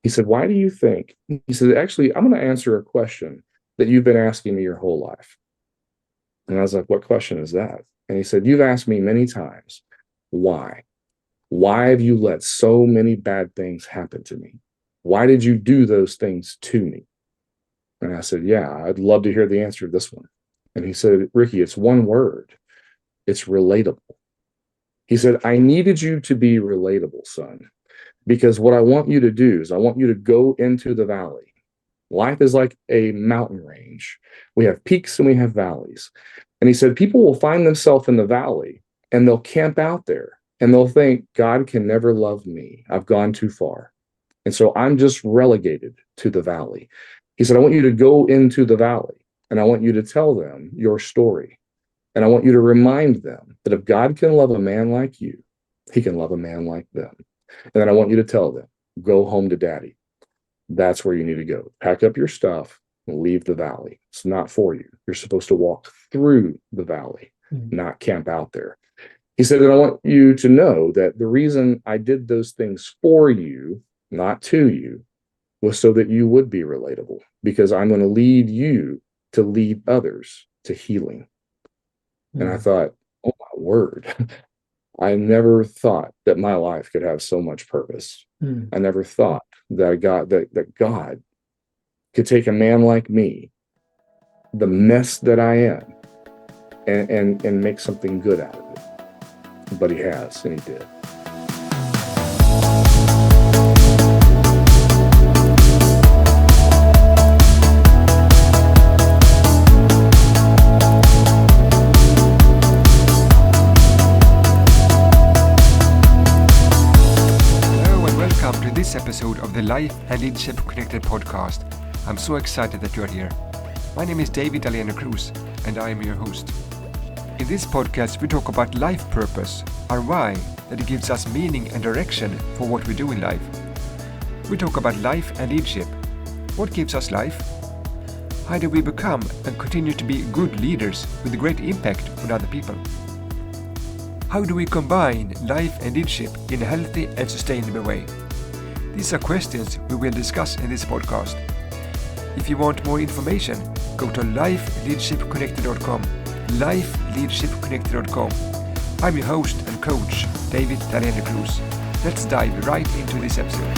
He said, why do you think? He said, actually, I'm going to answer a question that you've been asking me your whole life. And I was like, what question is that? And he said, you've asked me many times, why? Why have you let so many bad things happen to me? Why did you do those things to me? And I said, yeah, I'd love to hear the answer to this one. And he said, Ricky, it's one word. It's relatable. He said, I needed you to be relatable, son, because what I want you to do is I want you to go into the valley. Life is like a mountain range. We have peaks and we have valleys. And he said, people will find themselves in the valley and they'll camp out there and they'll think, God can never love me. I've gone too far. And so I'm just relegated to the valley. He said, I want you to go into the valley and I want you to tell them your story. And I want you to remind them that if God can love a man like you, he can love a man like them. And then I want you to tell them, go home to daddy. That's where you need to go. Pack up your stuff and leave the valley. It's not for you. You're supposed to walk through the valley, not camp out there. He said, and I want you to know that the reason I did those things for you, not to you, was so that you would be relatable, because I'm going to lead you to lead others to healing. And I thought, oh my word, I never thought that my life could have so much purpose. I never thought that God could take a man like me, the mess that I am, and make something good out of it. But he has, and he did. This episode of the Life and Leadership Connected podcast. I'm so excited that you're here. My name is Dahlén and I am your host. In this podcast, we talk about life purpose, our why, that it gives us meaning and direction for what we do in life. We talk about life and leadership. What gives us life? How do we become and continue to be good leaders with a great impact on other people? How do we combine life and leadership in a healthy and sustainable way? These are questions we will discuss in this podcast. If you want more information, go to lifeleadershipconnected.com, lifeleadershipconnected.com. I'm your host and coach, Dahlén. Let's dive right into this episode.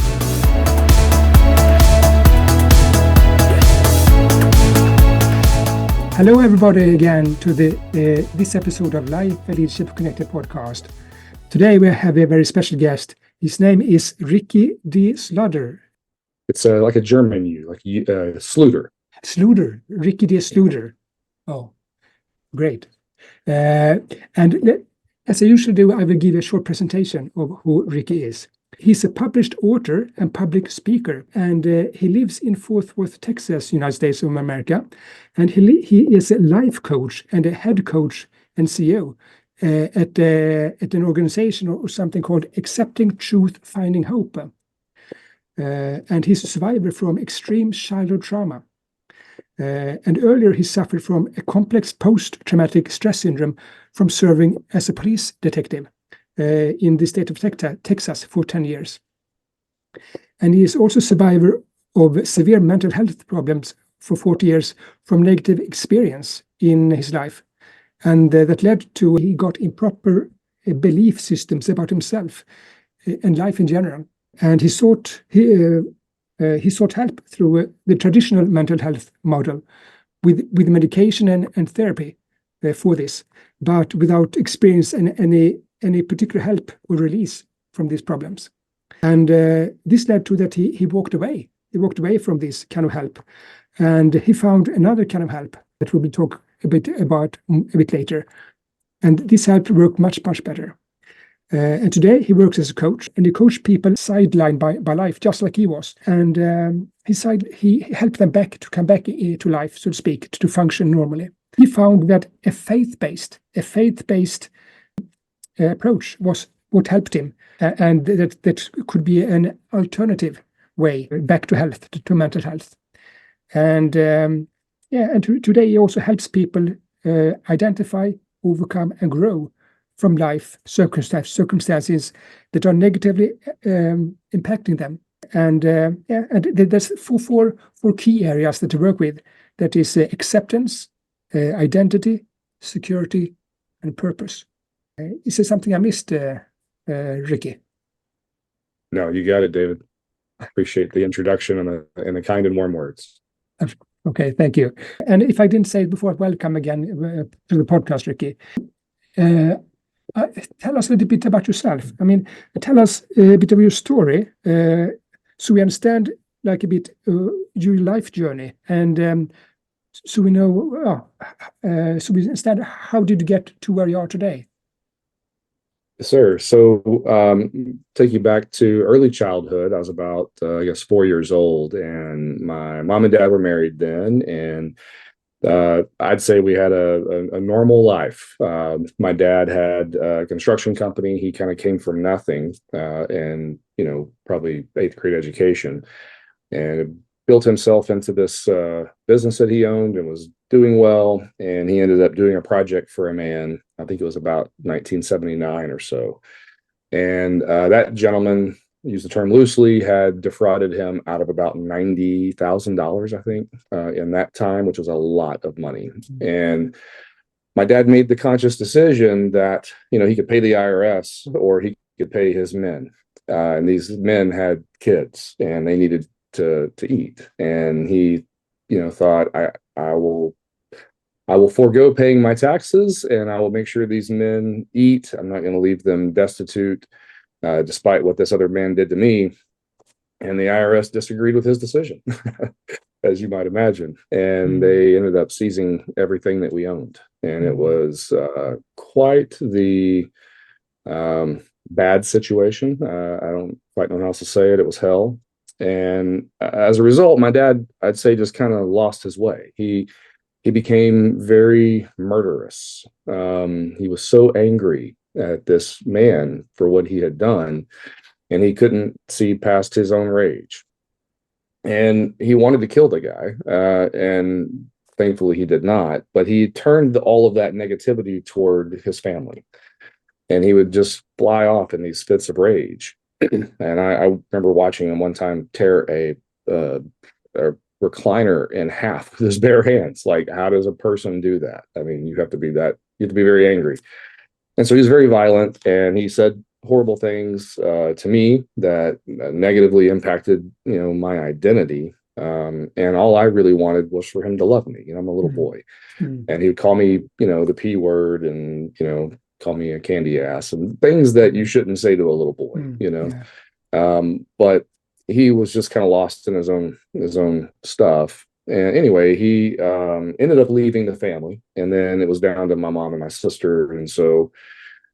Hello everybody again to this episode of Life and Leadership Connected podcast. Today we have a very special guest. His name is Ricky Sluder. It's like a German U, like Sluder. Sluder, Ricky Sluder. Oh, great. And as I usually do, I will give a short presentation of who Ricky is. He's a published author and public speaker, and he lives in Forthworth, Texas, United States of America. And he is a life coach and a head coach and CEO. At an organization or something called Accepting Truth, Finding Hope. And he's a survivor from extreme childhood trauma. And earlier he suffered from a complex post-traumatic stress syndrome from serving as a police detective in the state of Texas for 10 years. And he is also a survivor of severe mental health problems for 40 years from negative experience in his life. And that led to he got improper belief systems about himself and life in general. And he sought help through the traditional mental health model with medication and therapy for this, but without experience any particular help or release from these problems. And this led to that he walked away. He walked away from this kind of help, and he found another kind of help that we will talk a bit later. And this helped work much better. And today he works as a coach, and he coached people sidelined by life, just like he was. And he helped them come back to life, so to speak, to function normally. He found that a faith-based approach was what helped him, and that could be an alternative way back to health, to mental health. And today he also helps people identify, overcome, and grow from life circumstances that are negatively impacting them And yeah, and there's four key areas that to work with. That is acceptance, identity, security, and purpose. Is there something I missed, Ricky? No, you got it, David. Appreciate the introduction and the kind and warm words. Okay, thank you. And if I didn't say it before, welcome again to the podcast, Ricky. Tell us a little bit about yourself. I mean, tell us a bit of your story, so we understand like a bit your life journey, and so we know, so we understand how did you get to where you are today. Yes, sir. So take you back to early childhood. I was about, I guess, 4 years old, and my mom and dad were married then. And I'd say we had a normal life. My dad had a construction company. He kind of came from nothing, and probably eighth grade education, and built himself into this business that he owned and was doing well. And he ended up doing a project for a man. I think it was about 1979 or so. And that gentleman, use the term loosely, had defrauded him out of about $90,000, I think, in that time, which was a lot of money. And my dad made the conscious decision that, he could pay the IRS or he could pay his men. And these men had kids and they needed to eat. And he, thought, I will forego paying my taxes and I will make sure these men eat. I'm not going to leave them destitute, despite what this other man did to me. And the IRS disagreed with his decision, as you might imagine. And they ended up seizing everything that we owned. And it was quite the bad situation. I don't quite know how else to say it. It was hell. And as a result, my dad, I'd say, just kind of lost his way. He became very murderous. He was so angry at this man for what he had done, and he couldn't see past his own rage. And he wanted to kill the guy, and thankfully he did not. But he turned all of that negativity toward his family, and he would just fly off in these fits of rage. And I remember watching him one time tear a recliner in half with his bare hands. Like, how does a person do that? I mean, you have to be very angry. And so he was very violent, and he said horrible things to me that negatively impacted, my identity. And all I really wanted was for him to love me. I'm a little boy, and he would call me, the P word, and call me a candy ass and things that you shouldn't say to a little boy, but he was just kind of lost in his own stuff. And anyway, he ended up leaving the family, and then it was down to my mom and my sister. And so,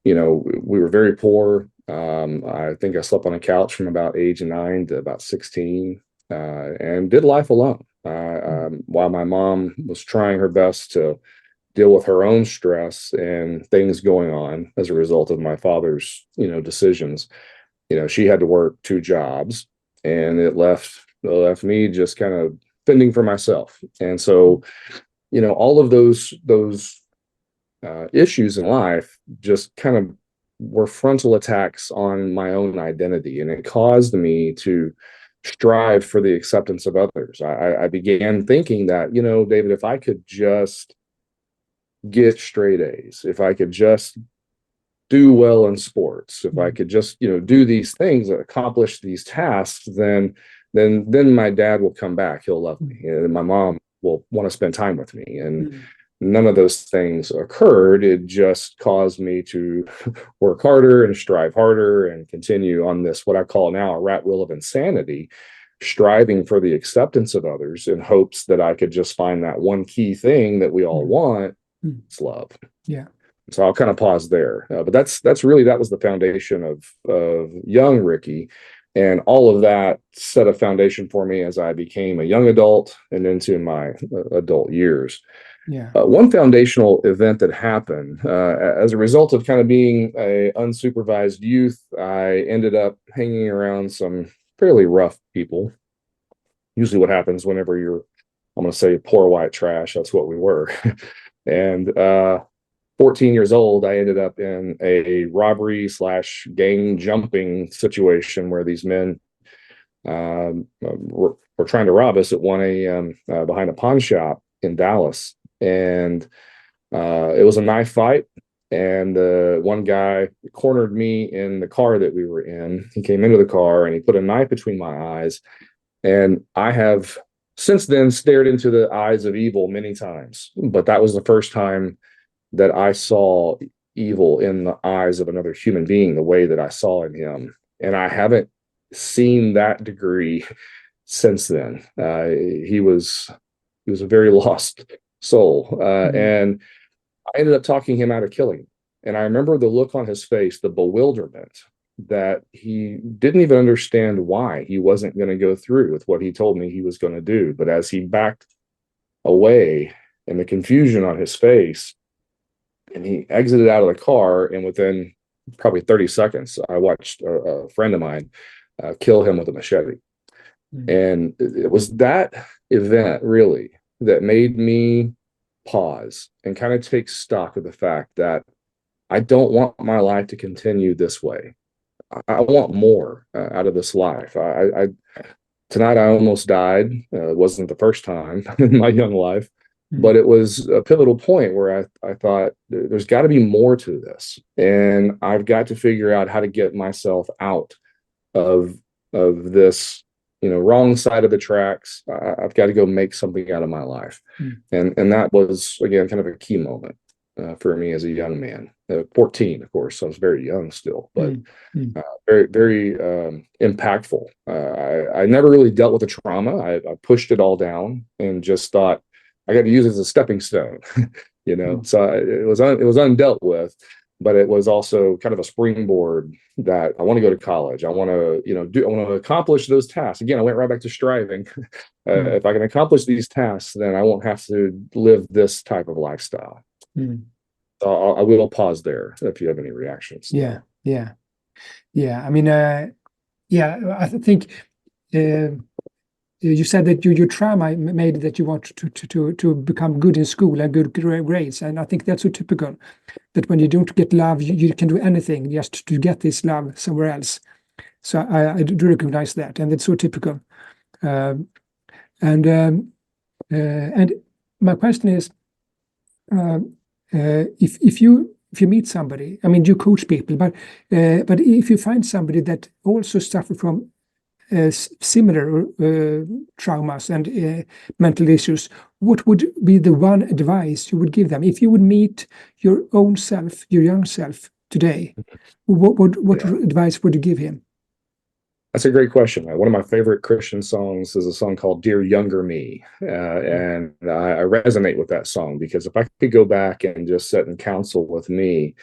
we were very poor. I think I slept on a couch from about age 9 to about 16, and did life alone. While my mom was trying her best to deal with her own stress and things going on as a result of my father's, decisions. She had to work 2 jobs, and it left me just kind of fending for myself. And so, all of those issues in life just kind of were frontal attacks on my own identity, and it caused me to strive for the acceptance of others. I began thinking that, David, if I could just get straight A's, if I could just do well in sports, if I could just, do these things, accomplish these tasks, then my dad will come back. He'll love me, and my mom will want to spend time with me. And none of those things occurred. It just caused me to work harder and strive harder and continue on this, what I call now, a rat wheel of insanity, striving for the acceptance of others in hopes that I could just find that one key thing that we all want. It's love. Yeah. So I'll kind of pause there. But that was the foundation of young Ricky. And all of that set a foundation for me as I became a young adult and into my adult years. Yeah. One foundational event that happened as a result of kind of being a unsupervised youth, I ended up hanging around some fairly rough people. Usually what happens whenever you're, I'm going to say, poor white trash, that's what we were. And 14 years old, I ended up in a robbery / gang jumping situation where these men were trying to rob us at 1 a.m. Behind a pawn shop in Dallas. And it was a knife fight. And one guy cornered me in the car that we were in. He came into the car and he put a knife between my eyes. And I have since then stared into the eyes of evil many times. But that was the first time that I saw evil in the eyes of another human being, the way that I saw in him. And I haven't seen that degree since then. He was a very lost soul. And I ended up talking him out of killing him. And I remember the look on his face, the bewilderment, that he didn't even understand why he wasn't going to go through with what he told me he was going to do. But as he backed away and the confusion on his face, and he exited out of the car, and within probably 30 seconds, I watched a friend of mine kill him with a machete. And it was that event really that made me pause and kind of take stock of the fact that I don't want my life to continue this way. I want more out of this life. Tonight I almost died. It wasn't the first time in my young life, but it was a pivotal point where I thought there's got to be more to this, and I've got to figure out how to get myself out of this, wrong side of the tracks. I've got to go make something out of my life, and that was again kind of a key moment for me as a young man. 14, of course, so I was very young still, but very, very impactful. I never really dealt with the trauma. I pushed it all down and just thought I got to use it as a stepping stone, So it was undealt with, but it was also kind of a springboard that I want to go to college. I want to, I want to accomplish those tasks. Again, I went right back to striving. If I can accomplish these tasks, then I won't have to live this type of lifestyle. So I will pause there if you have any reactions. Yeah. I mean, I think you said that your trauma made that you want to become good in school and good grades, and I think that's so typical. That when you don't get love, you can do anything just to get this love somewhere else. So I do recognize that, and it's so typical. And my question is, if you meet somebody, I mean, you coach people, but if you find somebody that also suffer from similar traumas and mental issues, what would be the one advice you would give them if you would meet your own self, your young self today? What advice would you give him? That's a great question. One of my favorite Christian songs is a song called "Dear Younger Me," and I resonate with that song because if I could go back and just sit and counsel with me,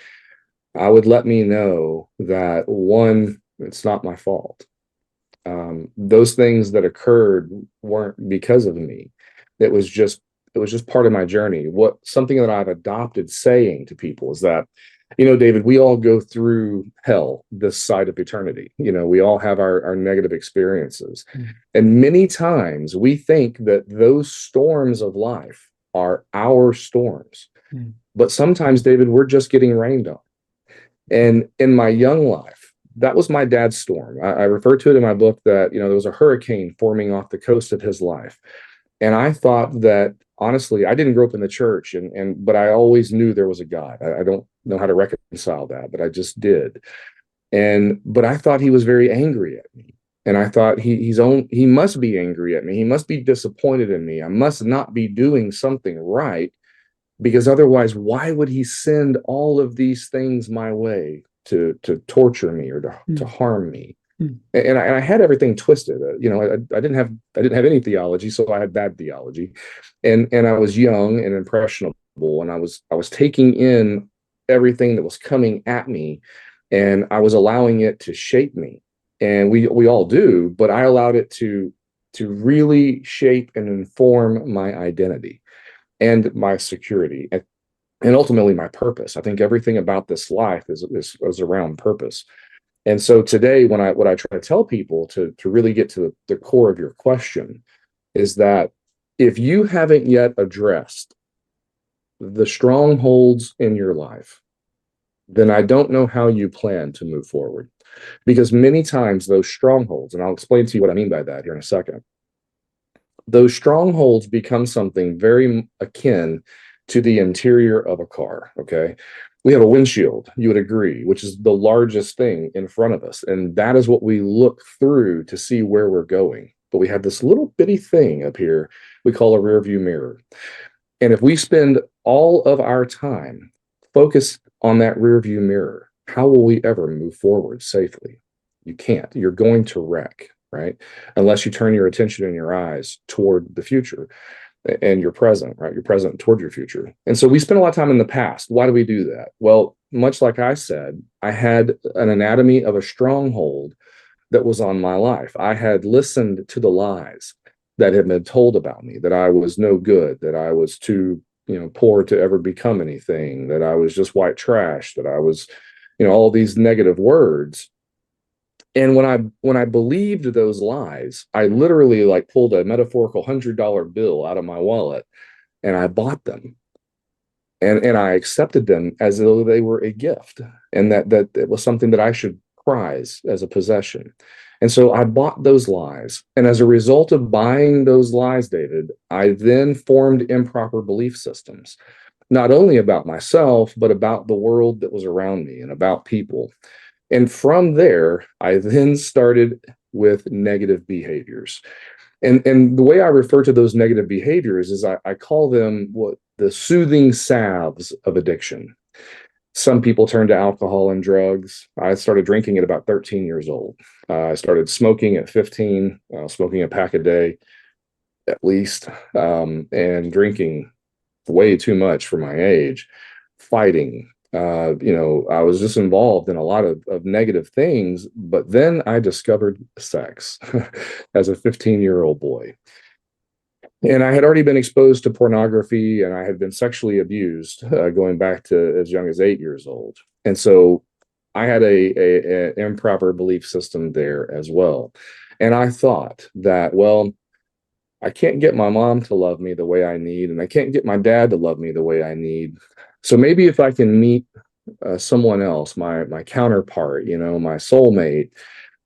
I would let me know that one, it's not my fault. Those things that occurred weren't because of me. It was just part of my journey. Something that I've adopted saying to people is that, David, we all go through hell this side of eternity. We all have our negative experiences. And many times we think that those storms of life are our storms. But sometimes, David, we're just getting rained on. And in my young life, that was my dad's storm. I refer to it in my book that, there was a hurricane forming off the coast of his life. And I thought that, honestly, I didn't grow up in the church, but I always knew there was a God. I don't know how to reconcile that, but I just did. But I thought he was very angry at me. And I thought he must be angry at me. He must be disappointed in me. I must not be doing something right, because otherwise, why would he send all of these things my way to torture me or to harm me? And I had everything twisted. I didn't have any theology, so I had bad theology, and I was young and impressionable, and I was taking in everything that was coming at me, and I was allowing it to shape me. And we all do, but I allowed it to really shape and inform my identity and my security and ultimately my purpose. I think everything about this life is around purpose. And so today, what I try to tell people to really get to the core of your question is that if you haven't yet addressed the strongholds in your life, then I don't know how you plan to move forward. because many times those strongholds, and I'll explain to you what I mean by that here in a second, those strongholds become something very akin to the interior of a car. Okay. We have a windshield, you would agree, which is the largest thing in front of us. And that is what we look through to see where we're going. But we have this little bitty thing up here we call a rear view mirror. And if we spend all of our time focused on that rear view mirror, how will we ever move forward safely? You can't. You're going to wreck, right? Unless you turn your attention and your eyes toward the future and your present, right? Your present toward your future. And so we spend a lot of time in the past. Why do we do that? Well, much like I said, I had an anatomy of a stronghold that was on my life. I had listened to the lies that had been told about me, that I was no good, that I was too, poor to ever become anything, that I was just white trash, that I was, all these negative words. And when I believed those lies, I literally like pulled a metaphorical $100 bill out of my wallet and I bought them. And I accepted them as though they were a gift, and that it was something that I should prize as a possession. And so I bought those lies. And as a result of buying those lies, David, I then formed improper belief systems, not only about myself, but about the world that was around me and about people. And from there, I then started with negative behaviors. And the way I refer to those negative behaviors is I call them what the soothing salves of addiction. Some people turn to alcohol and drugs. I started drinking at about 13 years old. I started smoking at 15, smoking a pack a day at least, and drinking way too much for my age, fighting. I was just involved in a lot of negative things, but then I discovered sex as a 15-year-old boy. And I had already been exposed to pornography, and I had been sexually abused going back to as young as 8 years old. And so I had a improper belief system there as well. And I thought that, well, I can't get my mom to love me the way I need, and I can't get my dad to love me the way I need. So maybe if I can meet someone else, my counterpart, my soulmate,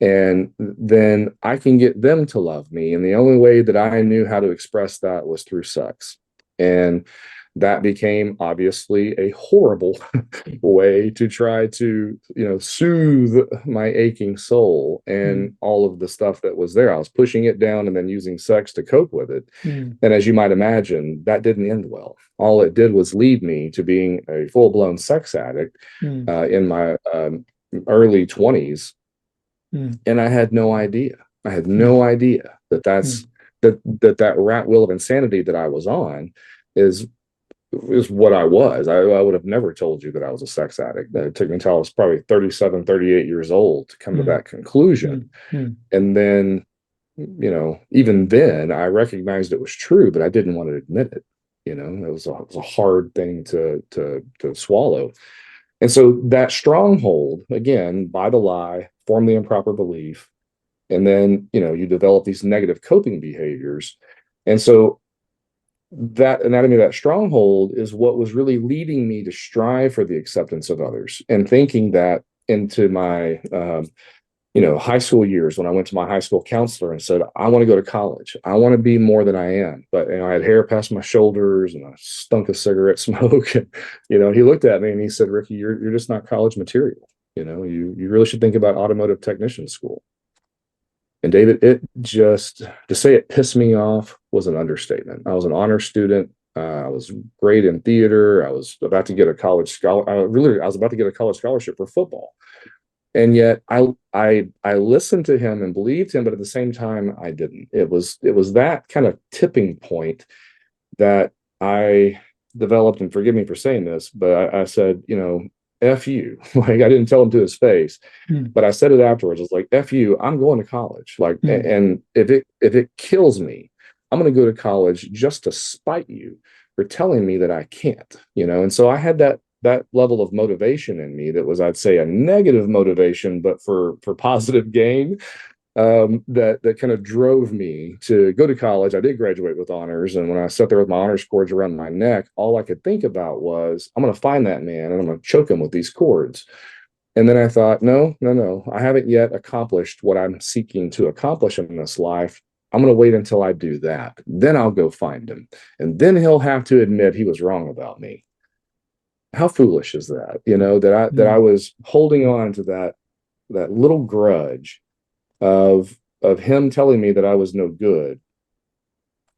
and then I can get them to love me. And the only way that I knew how to express that was through sex. And that became obviously a horrible way to try to, soothe my aching soul and all of the stuff that was there. I was pushing it down and then using sex to cope with it. And as you might imagine, that didn't end well. All it did was lead me to being a full-blown sex addict in my early 20s. And I had no idea. I had no idea that rat wheel of insanity that I was on is what I was. I would have never told you that I was a sex addict. It took me until I was probably 37, 38 years old to come to that conclusion. And then, even then I recognized it was true, but I didn't want to admit it. It was a hard thing to swallow. And so that stronghold, again, by the lie, form the improper belief, and then, you develop these negative coping behaviors. And so that anatomy of that stronghold is what was really leading me to strive for the acceptance of others, and thinking that into my, high school years, when I went to my high school counselor and said, I want to go to college. I want to be more than I am. But, I had hair past my shoulders and I stunk of cigarette smoke. And, he looked at me and he said, Ricky, you're just not college material. You really should think about automotive technician school. And David, to say it pissed me off was an understatement. I was an honor student. I was great in theater. I was about to get a college scholarship for football. And yet I listened to him and believed him, but at the same time, I didn't. It was that kind of tipping point that I developed, and forgive me for saying this, but I said, F you. Like, I didn't tell him to his face, but I said it afterwards. It's like, F you, I'm going to college. Like, and if it kills me, I'm going to go to college just to spite you for telling me that I can't, And so I had that level of motivation in me that was, I'd say, a negative motivation, but for positive gain, that kind of drove me to go to college. I did graduate with honors. And when I sat there with my honors cords around my neck, all I could think about was, I'm going to find that man and I'm going to choke him with these cords. And then I thought, no, no, no, I haven't yet accomplished what I'm seeking to accomplish in this life. I'm going to wait until I do that. Then I'll go find him. And then he'll have to admit he was wrong about me. How foolish is that? That I was holding on to that little grudge of him telling me that I was no good.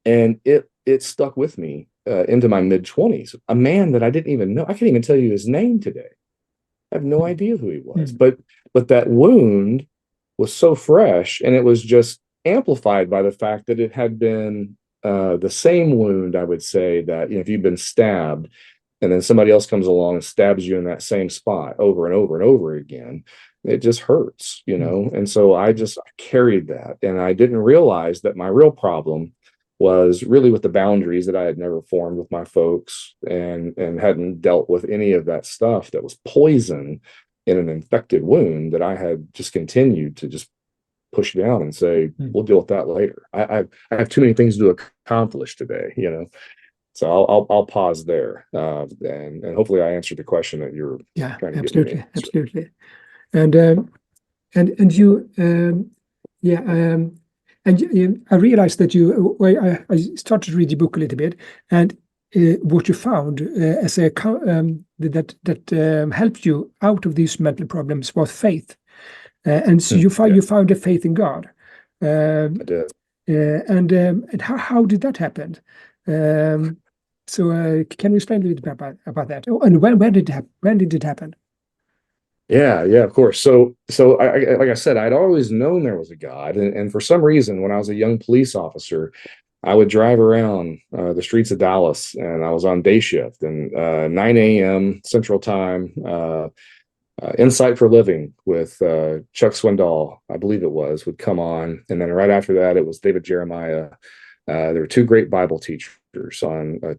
And it stuck with me into my mid-20s. A man that I didn't even know. I can't even tell you his name today. I have no idea who he was. But that wound was so fresh, and it was just amplified by the fact that it had been the same wound, I would say, that if you've been stabbed and then somebody else comes along and stabs you in that same spot over and over and over again, it just hurts, And so I carried that, and I didn't realize that my real problem was really with the boundaries that I had never formed with my folks, and hadn't dealt with any of that stuff that was poison in an infected wound that I had just continued to just push down and say, we'll deal with that later. I have too many things to accomplish today, So I'll pause there, and hopefully I answered the question that you're trying to get me to answer. Absolutely. And you, I realized that I started to read your book a little bit, and what you found as that helped you out of these mental problems was faith, and so you found a faith in God. I did. And how did that happen? So can you explain a little bit about that? Oh, and when did it happen? Yeah, of course. So I like I said, I'd always known there was a God, and for some reason, when I was a young police officer, I would drive around the streets of Dallas, and I was on day shift, and 9 a.m. Central Time, Insight for Living with Chuck Swindoll, I believe it was, would come on, and then right after that, it was David Jeremiah. There were two great Bible teachers on a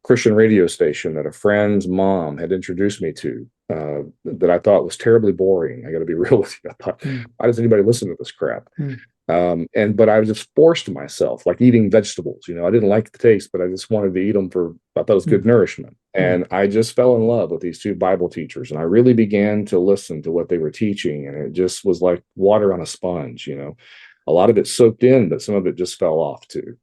Christian radio station that a friend's mom had introduced me to, that I thought was terribly boring. I got to be real with you. I thought, why does anybody listen to this crap? But I was just forced myself, like eating vegetables. I didn't like the taste, but I just wanted to eat them I thought it was good nourishment. And I just fell in love with these two Bible teachers, and I really began to listen to what they were teaching, and it just was like water on a sponge. A lot of it soaked in, but some of it just fell off too.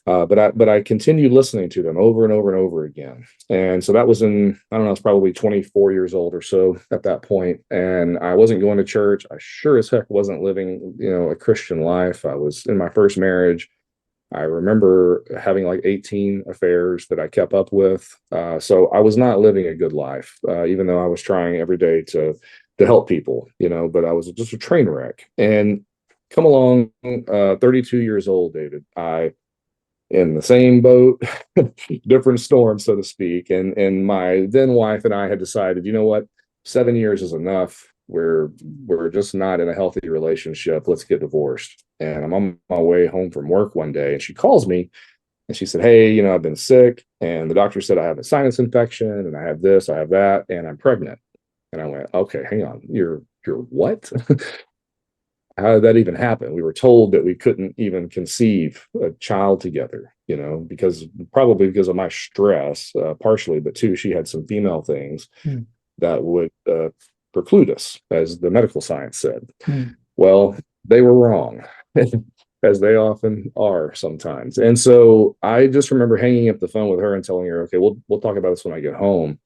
But I continued listening to them over and over and over again. And so that was I don't know, I was probably 24 years old or so at that point. And I wasn't going to church. I sure as heck wasn't living, a Christian life. I was in my first marriage. I remember having like 18 affairs that I kept up with. So I was not living a good life, even though I was trying every day to help people, but I was just a train wreck. And come along, 32 years old, David, in the same boat, different storm, so to speak. And my then wife and I had decided, 7 years is enough. We're just not in a healthy relationship. Let's get divorced. And I'm on my way home from work one day, and she calls me and she said, hey, I've been sick, and the doctor said I have a sinus infection, and I have this, I have that, and I'm pregnant. And I went, okay, hang on, you're what? How did that even happen? We were told that we couldn't even conceive a child together, probably because of my stress, partially, but two, she had some female things that would preclude us, as the medical science said. Well, they were wrong, as they often are sometimes. And so I just remember hanging up the phone with her and telling her, okay, we'll talk about this when I get home.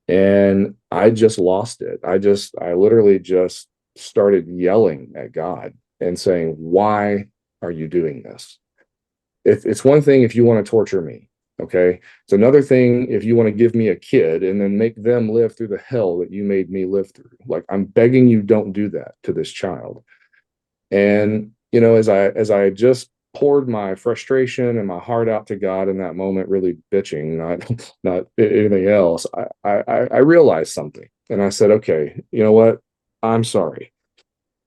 And I just lost it. I literally just started yelling at God and saying, why are you doing this? It's one thing if you want to torture me, okay? It's another thing if you want to give me a kid and then make them live through the hell that you made me live through. Like, I'm begging you, don't do that to this child. And as I just poured my frustration and my heart out to God in that moment, really bitching, not anything else, I realized something, and I said, okay, you know what? I'm sorry.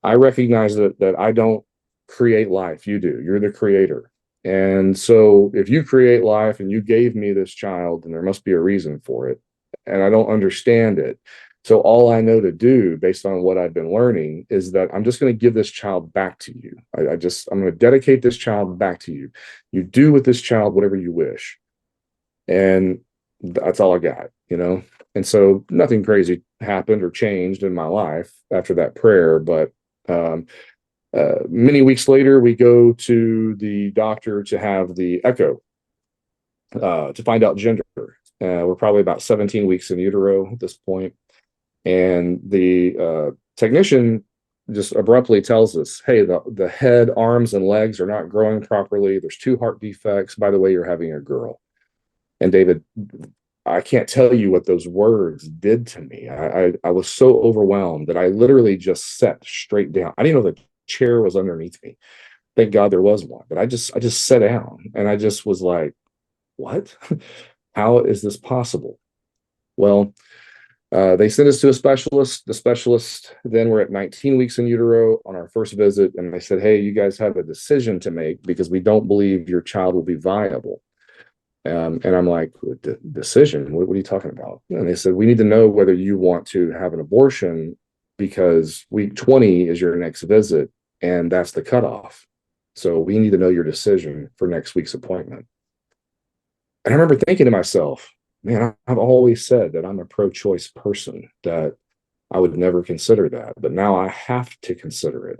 I recognize that I don't create life. You do. You're the creator. And so if you create life and you gave me this child, then there must be a reason for it. And I don't understand it. So all I know to do, based on what I've been learning, is that I'm just going to give this child back to you. I'm going to dedicate this child back to you. You do with this child whatever you wish. And that's all I got, And so nothing crazy happened or changed in my life after that prayer. But many weeks later, we go to the doctor to have the echo to find out gender. We're probably about 17 weeks in utero at this point. And the technician just abruptly tells us, hey, the head, arms, and legs are not growing properly. There's 2 heart defects. By the way, you're having a girl. And David, I can't tell you what those words did to me. I was so overwhelmed that I literally just sat straight down. I didn't know the chair was underneath me. Thank God there was one. But I just sat down and I just was like, what? How is this possible? Well, they sent us to a specialist. The specialist then we're at 19 weeks in utero on our first visit. And they said, hey, you guys have a decision to make because we don't believe your child will be viable. And I'm like, decision? What are you talking about? And they said, we need to know whether you want to have an abortion because week 20 is your next visit. And that's the cutoff. So we need to know your decision for next week's appointment. And I remember thinking to myself, man, I've always said that I'm a pro-choice person, that I would never consider that. But now I have to consider it.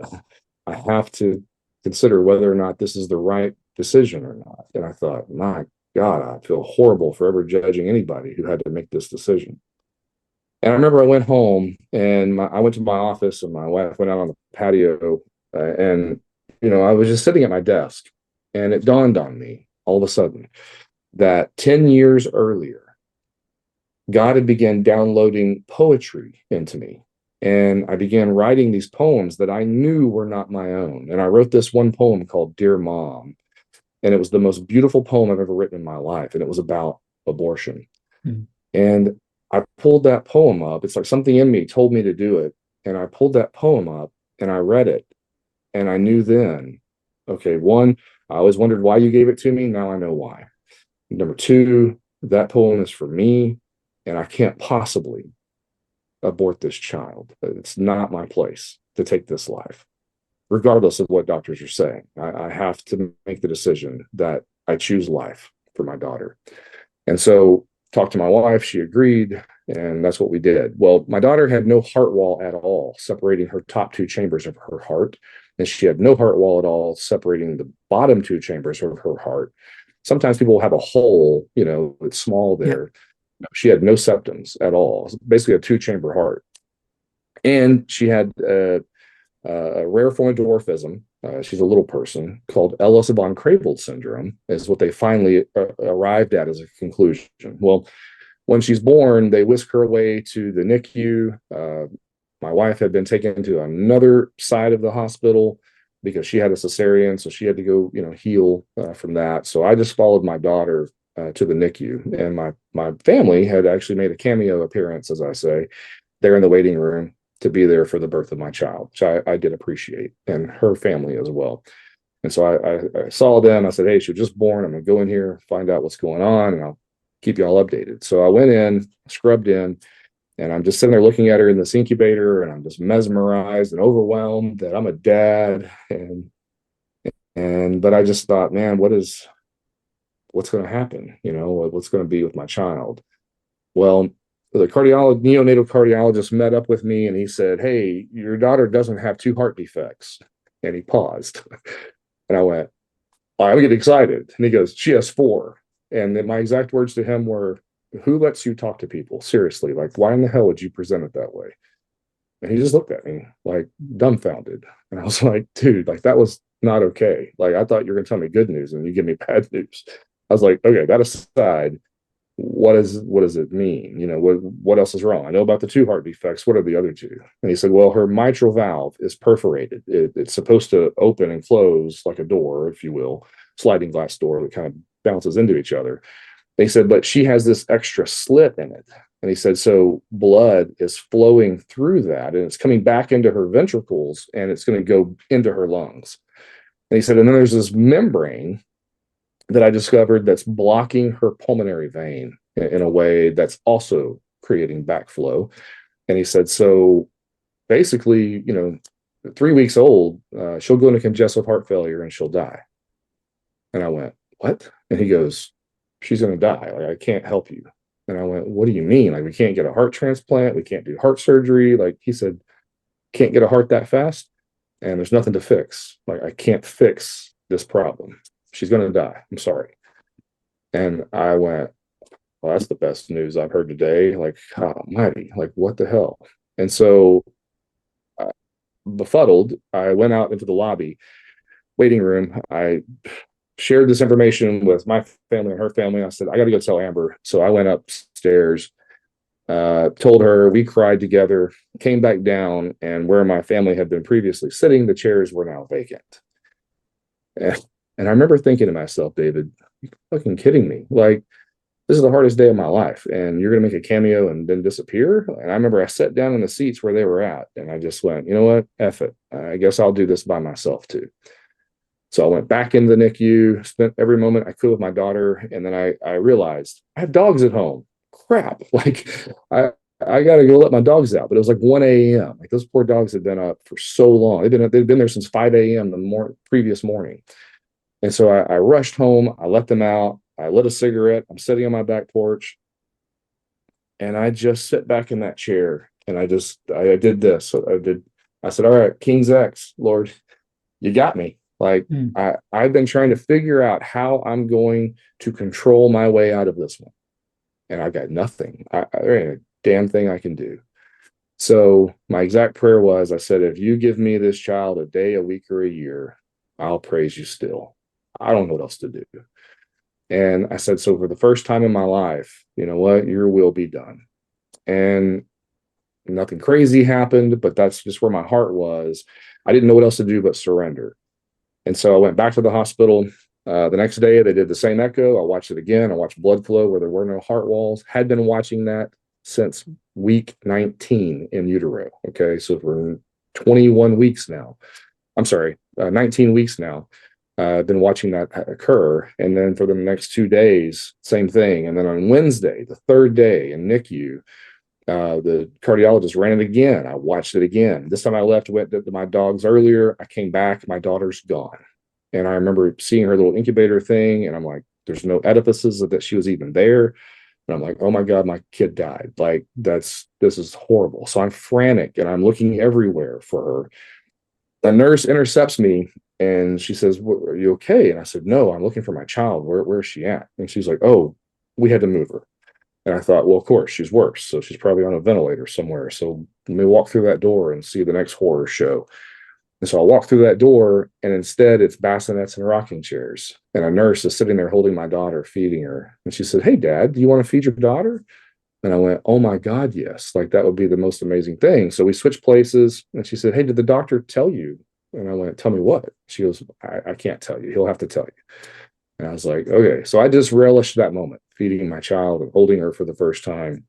I have to consider whether or not this is the right decision or not. And I thought, my God, I feel horrible for ever judging anybody who had to make this decision. And I remember I went home and I went to my office and my wife went out on the patio and, I was just sitting at my desk and it dawned on me all of a sudden that 10 years earlier, God had begun downloading poetry into me. And I began writing these poems that I knew were not my own. And I wrote this one poem called Dear Mom. And it was the most beautiful poem I've ever written in my life. And it was about abortion. Mm. And I pulled that poem up. It's like something in me told me to do it. And I pulled that poem up and I read it. And I knew then, okay, one, I always wondered why you gave it to me. Now I know why. Number 2, that poem is for me. And I can't possibly abort this child. It's not my place to take this life, regardless of what doctors are saying. I have to make the decision that I choose life for my daughter. And so talked to my wife, she agreed, and that's what we did. Well, my daughter had no heart wall at all, separating her top 2 chambers of her heart. And she had no heart wall at all, separating the bottom 2 chambers of her heart. Sometimes people have a hole, it's small there. Yeah. She had no septums at all. Basically a 2-chamber heart. And she had a rare form of dwarfism. She's a little person called Ellis von Creveld syndrome is what they finally arrived at as a conclusion. Well, when she's born, they whisk her away to the NICU. My wife had been taken to another side of the hospital because she had a cesarean, so she had to go, heal from that. So I just followed my daughter to the NICU, and my family had actually made a cameo appearance, as I say, there in the waiting room to be there for the birth of my child, which I did appreciate, and her family as well. And so I saw them. I said, hey, she was just born. I'm going to go in here, find out what's going on, and I'll keep you all updated. So I went in, scrubbed in, and I'm just sitting there looking at her in this incubator, and I'm just mesmerized and overwhelmed that I'm a dad. But I just thought, man, what's going to happen? What's going to be with my child? Well, the neonatal cardiologist met up with me and he said, hey, your daughter doesn't have 2 heart defects. And he paused. And I went, I'm getting excited. And he goes, she has 4. And then my exact words to him were, who lets you talk to people? Seriously, like, why in the hell would you present it that way? And he just looked at me like dumbfounded. And I was like, dude, like that was not okay. Like, I thought you were going to tell me good news and you give me bad news. I was like, okay, that aside, what does it mean? What else is wrong? I know about the 2 heart defects. What are the other 2? And he said, well, her mitral valve is perforated. It's supposed to open and close like a door, if you will, sliding glass door that kind of bounces into each other. They said, but she has this extra slit in it. And he said, so blood is flowing through that and it's coming back into her ventricles and it's going to go into her lungs. And he said, and then there's this membrane that I discovered that's blocking her pulmonary vein in a way that's also creating backflow. And he said, so basically, 3 weeks old, she'll go into congestive heart failure and she'll die. And I went, what? And he goes, she's going to die. Like, I can't help you. And I went, what do you mean? Like, we can't get a heart transplant. We can't do heart surgery. Like, he said, can't get a heart that fast. And there's nothing to fix. Like, I can't fix this problem. She's going to die. I'm sorry. And I went, well, that's the best news I've heard today. Like, God almighty, like, what the hell? And so, befuddled, I went out into the lobby waiting room. I shared this information with my family and her family. I said, I got to go tell Amber. So I went upstairs, told her, we cried together, came back down, and where my family had been previously sitting, the chairs were now vacant. And I remember thinking to myself, David, you fucking kidding me? Like, this is the hardest day of my life, and you're going to make a cameo and then disappear? And I remember I sat down in the seats where they were at, and I just went, you know what? F it. I guess I'll do this by myself too. So I went back into the NICU, spent every moment I could with my daughter, and then I realized I have dogs at home. Crap. Like, I got to go let my dogs out. But it was like 1 a.m. Like, those poor dogs had been up for so long. They'd been there since 5 a.m. the previous morning. And so I rushed home. I let them out. I lit a cigarette. I'm sitting on my back porch, and I just sit back in that chair, and I did this. So I said, all right, King's X, Lord, you got me. Like, I've been trying to figure out how I'm going to control my way out of this one. And I got nothing. There ain't a damn thing I can do. So my exact prayer was, I said, if you give me this child a day, a week, or a year, I'll praise you still. I don't know what else to do. And I said, so for the first time in my life, you know what, your will be done. And nothing crazy happened, but that's just where my heart was. I didn't know what else to do but surrender. And so I went back to the hospital. The next day, they did the same echo. I watched it again. I watched blood flow where there were no heart walls. Had been watching that since week 19 in utero. Okay, so for 21 weeks now. I'm sorry, 19 weeks now. I've been watching that occur. And then for the next 2 days, same thing. And then on Wednesday, the third day in NICU, the cardiologist ran it again. I watched it again. This time I left, went to my dogs earlier. I came back, my daughter's gone. And I remember seeing her little incubator thing, and I'm like, there's no edifices that she was even there. And I'm like, oh my God, my kid died. Like, this is horrible. So I'm frantic and I'm looking everywhere for her. The nurse intercepts me and she says, are you okay? And I said, no, I'm looking for my child. Where's she at? And she's like, oh, we had to move her. And I thought, well, of course, she's worse. So she's probably on a ventilator somewhere. So let me walk through that door and see the next horror show. And so I walk through that door, and instead it's bassinets and rocking chairs. And a nurse is sitting there holding my daughter, feeding her. And she said, hey, Dad, do you want to feed your daughter? And I went, oh my God, yes. Like, that would be the most amazing thing. So we switched places, and she said, hey, did the doctor tell you? And I went, tell me what? She goes, I can't tell you. He'll have to tell you. And I was like, okay. So I just relished that moment, feeding my child and holding her for the first time.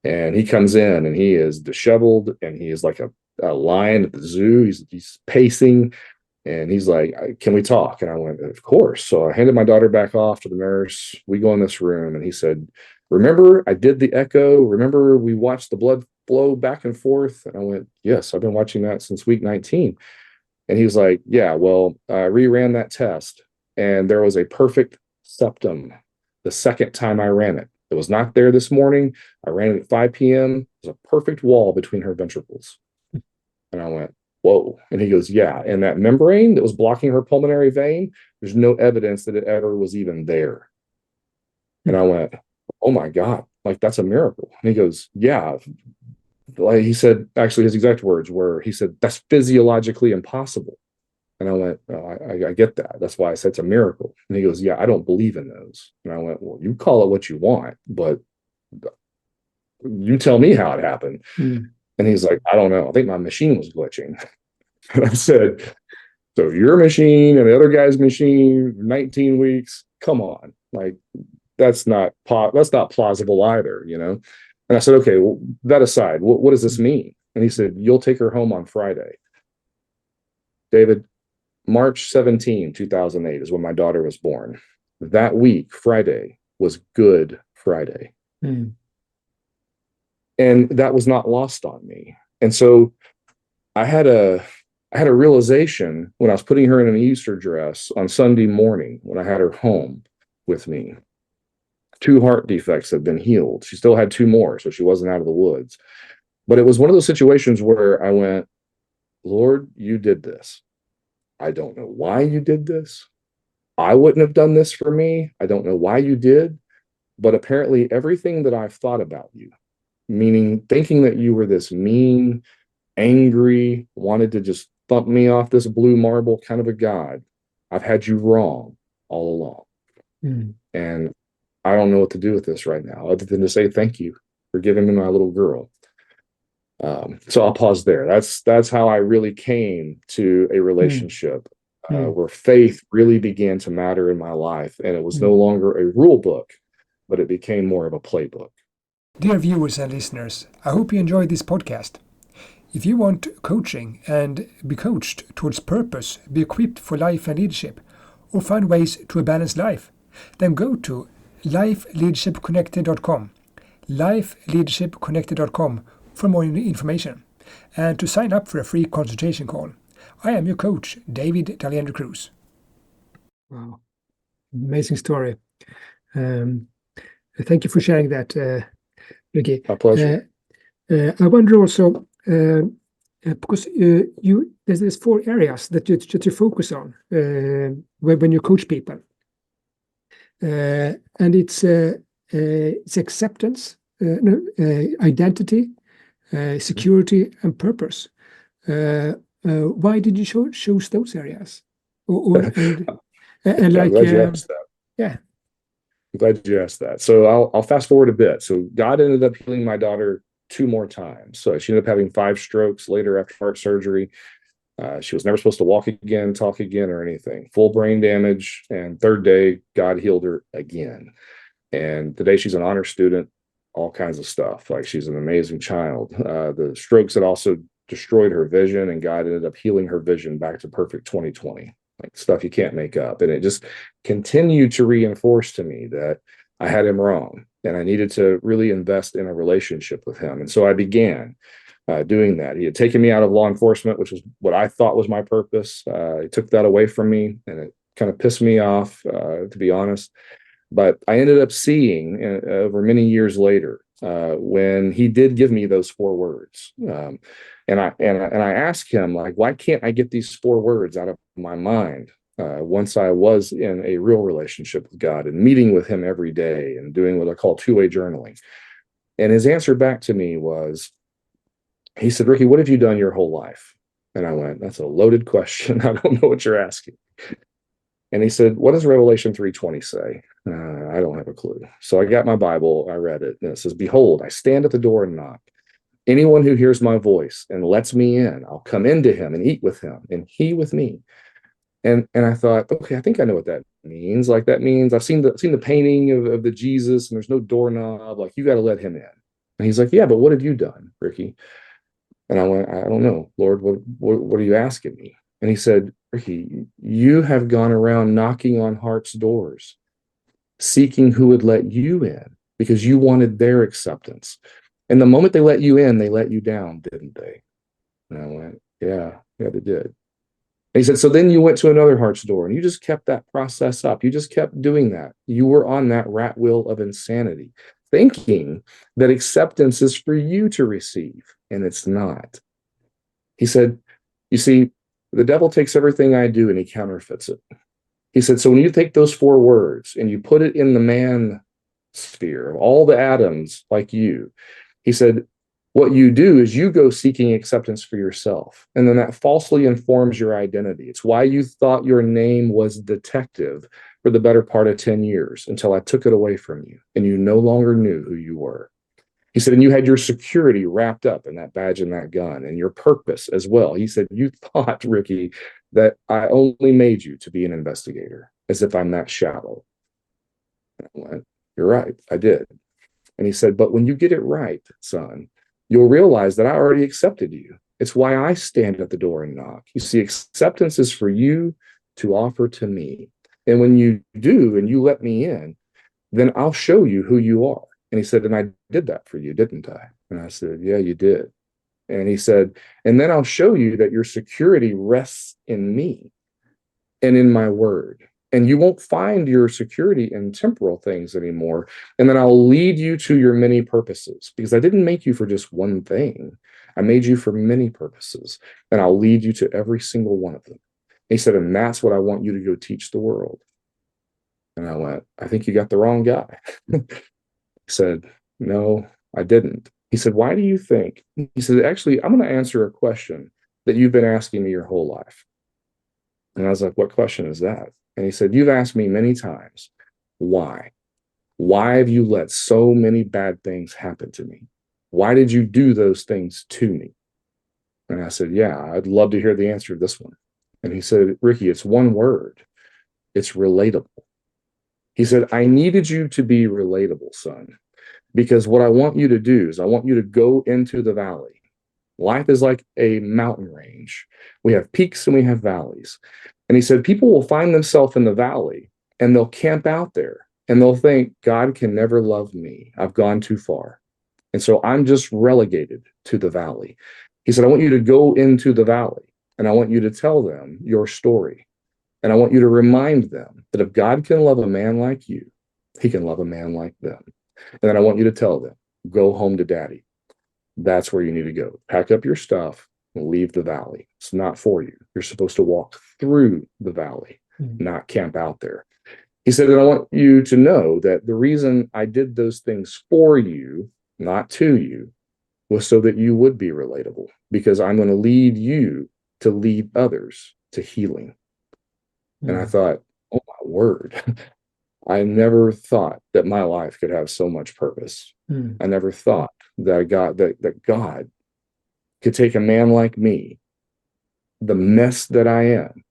And he comes in, and he is disheveled, and he is like a lion at the zoo. He's pacing, and he's like, can we talk? And I went, of course. So I handed my daughter back off to the nurse. We go in this room, and he said, remember I did the echo? Remember we watched the blood flow back and forth? And I went, yes, I've been watching that since week 19. And he was like, yeah, well, I reran that test, and there was a perfect septum the second time I ran it. It was not there this morning. I ran it at 5 p.m. There's a perfect wall between her ventricles. And I went, whoa. And he goes, yeah. And that membrane that was blocking her pulmonary vein, there's no evidence that it ever was even there. And I went, oh my God, like, that's a miracle. And he goes, yeah. Like, he said, actually, his exact words were, he said, that's physiologically impossible. And I went, oh, I get that. That's why I said it's a miracle. And he goes, yeah, I don't believe in those. And I went, well, you call it what you want, but you tell me how it happened. And he's like, I don't know. I think my machine was glitching. And I said, so your machine and the other guy's machine, 19 weeks, come on. Like, that's not plausible either, you know? And I said, okay, well, that aside, what does this mean? And he said, you'll take her home on Friday. David, March 17, 2008 is when my daughter was born. That week, Friday, was Good Friday. And that was not lost on me. And so I had a realization when I was putting her in an Easter dress on Sunday morning when I had her home with me. 2 heart defects had been healed. She still had 2 more, so she wasn't out of the woods. But it was one of those situations where I went, Lord, you did this. I don't know why you did this. I wouldn't have done this for me. I don't know why you did. But apparently everything that I've thought about you, meaning thinking that you were this mean, angry, wanted to just thump me off this blue marble kind of a God, I've had you wrong all along. Mm. And I don't know what to do with this right now, other than to say thank you for giving me my little girl. So I'll pause there. That's how I really came to a relationship where faith really began to matter in my life. And it was no longer a rule book, but it became more of a playbook. Dear viewers and listeners, I hope you enjoyed this podcast. If you want coaching and be coached towards purpose, be equipped for life and leadership, or find ways to a balanced life, then go to lifeleadershipconnected.com, lifeleadershipconnected.com for more information, and to sign up for a free consultation call. I am your coach, David Dahlén Cruz. Wow, amazing story. Thank you for sharing that, Ricky. A pleasure. I wonder also, because there's 4 areas that you focus on when you coach people, and it's acceptance, identity, security, and purpose. Why did you choose those areas? And I'm like, glad you asked that. yeah. I'm glad you asked that. So I'll fast forward a bit. So God ended up healing my daughter 2 more times. So she ended up having 5 strokes later after heart surgery. She was never supposed to walk again, talk again, or anything. Full brain damage. And 3rd day, God healed her again. And today she's an honor student, all kinds of stuff. Like, she's an amazing child. The strokes had also destroyed her vision, and God ended up healing her vision back to perfect 20/20. Like, stuff you can't make up. And it just continued to reinforce to me that I had him wrong and I needed to really invest in a relationship with him. And so I began doing that. He had taken me out of law enforcement, which was what I thought was my purpose. He took that away from me, and it kind of pissed me off, to be honest. But I ended up seeing over many years later, when he did give me those 4 words. And I asked him, like, why can't I get these 4 words out of my mind once I was in a real relationship with God and meeting with him every day and doing what I call 2-way journaling? And his answer back to me was, he said, Ricky, what have you done your whole life? And I went, that's a loaded question. I don't know what you're asking. And he said, what does Revelation 3:20 say? I don't have a clue. So I got my Bible, I read it, and it says, behold, I stand at the door and knock. Anyone who hears my voice and lets me in, I'll come into him and eat with him, and he with me. And I thought, okay, I think I know what that means. Like, that means I've seen the painting of the Jesus, and there's no doorknob. Like, you got to let him in. And he's like, yeah, but what have you done, Ricky? And I went, I don't know, Lord, what are you asking me? And he said, Ricky, you have gone around knocking on hearts' doors, seeking who would let you in because you wanted their acceptance. And the moment they let you in, they let you down, didn't they? And I went, yeah, they did. And he said, so then you went to another heart's door and you just kept that process up. You just kept doing that. You were on that rat wheel of insanity, thinking that acceptance is for you to receive, and it's not. He said, you see, the devil takes everything I do and he counterfeits it. He said, so when you take those 4 words and you put it in the man sphere of all the atoms like you, he said, what you do is you go seeking acceptance for yourself. And then that falsely informs your identity. It's why you thought your name was detective for the better part of 10 years until I took it away from you and you no longer knew who you were. He said, and you had your security wrapped up in that badge and that gun and your purpose as well. He said, you thought, Ricky, that I only made you to be an investigator, as if I'm that shallow. And I went, you're right, I did. And he said, but when you get it right, son, you'll realize that I already accepted you. It's why I stand at the door and knock. You see, acceptance is for you to offer to me. And when you do and you let me in, then I'll show you who you are. And he said, and I did that for you, didn't I? And I said, yeah, you did. And he said, and then I'll show you that your security rests in me and in my word. And you won't find your security in temporal things anymore. And then I'll lead you to your many purposes, because I didn't make you for just one thing. I made you for many purposes, and I'll lead you to every single one of them. He said, and that's what I want you to go teach the world. And I went, I think you got the wrong guy. He said, no, I didn't. He said, why do you think? He said, actually, I'm going to answer a question that you've been asking me your whole life. And I was like, what question is that? And he said, you've asked me many times, why? Why have you let so many bad things happen to me? Why did you do those things to me? And I said, yeah, I'd love to hear the answer to this one. And he said, Ricky, it's one word. It's relatable. He said, I needed you to be relatable, son, because what I want you to do is I want you to go into the valley. Life is like a mountain range. We have peaks and we have valleys. And he said, people will find themselves in the valley and they'll camp out there and they'll think, God can never love me. I've gone too far. And so I'm just relegated to the valley. He said, I want you to go into the valley and I want you to tell them your story. And I want you to remind them that if God can love a man like you, he can love a man like them. And then I want you to tell them, go home to daddy. That's where you need to go. Pack up your stuff and leave the valley. It's not for you. You're supposed to walk through the valley, not camp out there. He said, and I want you to know that the reason I did those things for you, not to you, was so that you would be relatable, because I'm going to lead you to lead others to healing. And I thought, oh my word, I never thought that my life could have so much purpose. I never thought that God could take a man like me, the mess that I am,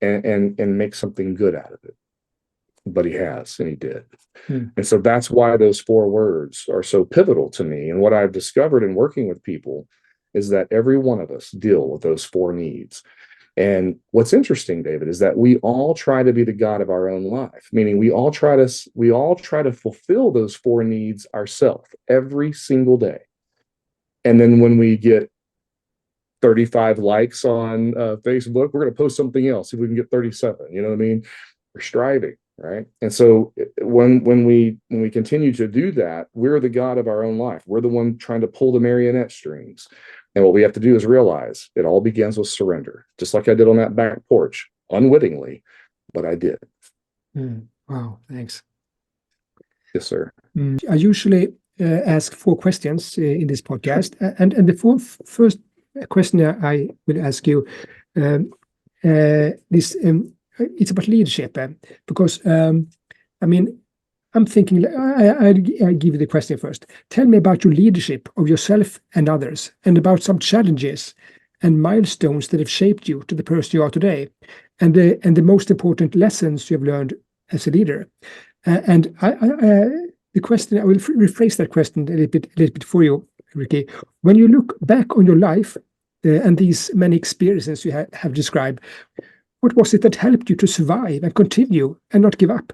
and make something good out of it. But he has, and he did. And so that's why those 4 words are so pivotal to me. And what I've discovered in working with people is that every one of us deal with those 4 needs. And what's interesting, David, is that we all try to be the God of our own life, meaning we all try to fulfill those 4 needs ourselves every single day. And then when we get 35 likes on Facebook, we're going to post something else if we can get 37. You know what I mean? We're striving, right? And so when we continue to do that, we're the God of our own life. We're the one trying to pull the marionette strings. And what we have to do is realize it all begins with surrender, just like I did on that back porch, unwittingly, but I did. Wow, thanks. Yes, sir. I usually ask 4 questions in this podcast, and the first question I will ask you it's about leadership, because I mean, I'm thinking, I give you the question first. Tell me about your leadership of yourself and others, and about some challenges and milestones that have shaped you to the person you are today, and the most important lessons you have learned as a leader. And the question, I will rephrase that question a little bit for you, Ricky. When you look back on your life and these many experiences you have described, what was it that helped you to survive and continue and not give up?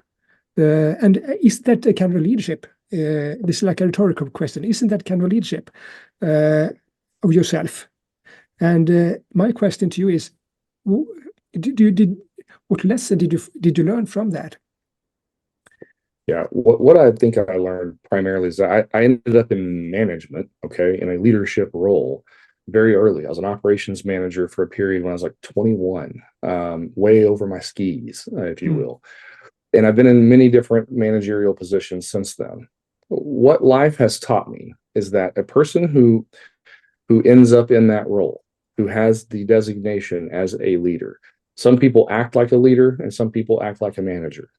And is that a kind of leadership? This is like a rhetorical question. Isn't that kind of leadership of yourself? And my question to you is, what lesson did you learn from that? Yeah, what I think I learned primarily is that I ended up in management, okay, in a leadership role very early. I was an operations manager for a period when I was like 21, way over my skis, if you will. And I've been in many different managerial positions since then. What life has taught me is that a person who ends up in that role, who has the designation as a leader, some people act like a leader and some people act like a manager.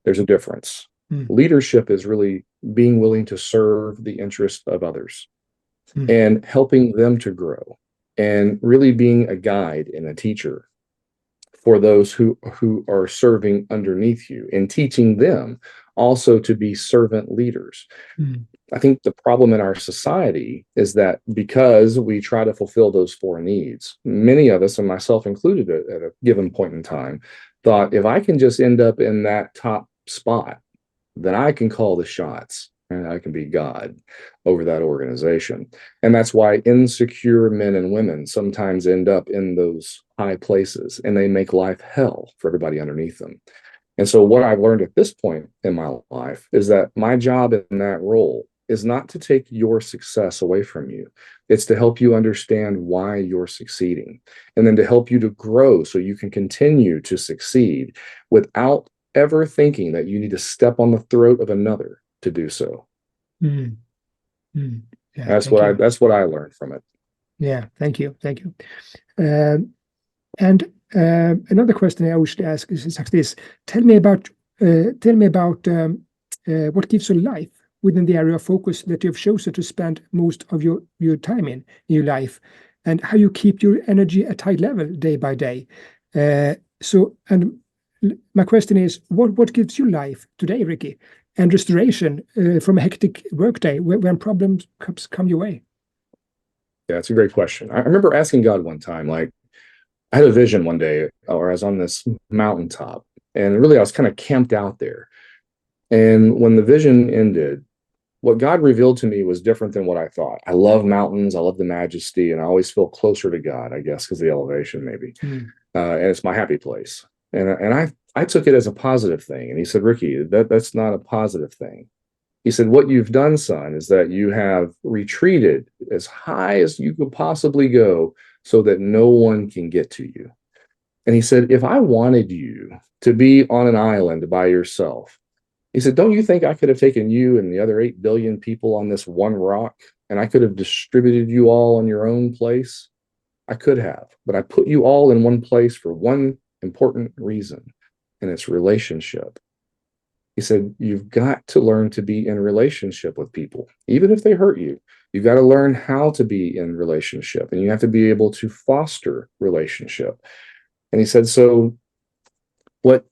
There's a difference. Leadership is really being willing to serve the interest of others and helping them to grow, and really being a guide and a teacher for those who are serving underneath you, and teaching them also to be servant leaders. I think the problem in our society is that because we try to fulfill those 4 needs, many of us, and myself included at a given point in time, thought if I can just end up in that top spot, then I can call the shots and I can be God over that organization. And that's why insecure men and women sometimes end up in those high places, and they make life hell for everybody underneath them. And so what I've learned at this point in my life is that my job in that role is not to take your success away from you. It's to help you understand why you're succeeding, and then to help you to grow so you can continue to succeed without ever thinking that you need to step on the throat of another to do so. Mm. Mm. Yeah, That's what I learned from it. Yeah, thank you. And another question I wish to ask is like this: Tell me about what gives you life within the area of focus that you've chosen to spend most of your time in your life, and how you keep your energy at high level day by day. My question is, what gives you life today, Ricky, and restoration from a hectic workday when problems come your way? Yeah, it's a great question. I remember asking God one time, like, I had a vision one day, or I was on this mountaintop, and really I was kind of camped out there. And when the vision ended, what God revealed to me was different than what I thought. I love mountains, I love the majesty, and I always feel closer to God, I guess, because the elevation maybe. And it's my happy place. And I took it as a positive thing. And he said, Ricky, that's not a positive thing. He said, what you've done, son, is that you have retreated as high as you could possibly go so that no one can get to you. And he said, if I wanted you to be on an island by yourself, he said, don't you think I could have taken you and the other 8 billion people on this one rock, and I could have distributed you all on your own place? I could have, but I put you all in one place for one important reason, and it's relationship. He said, you've got to learn to be in relationship with people, even if they hurt you. You've got to learn how to be in relationship, and you have to be able to foster relationship. And he said, so what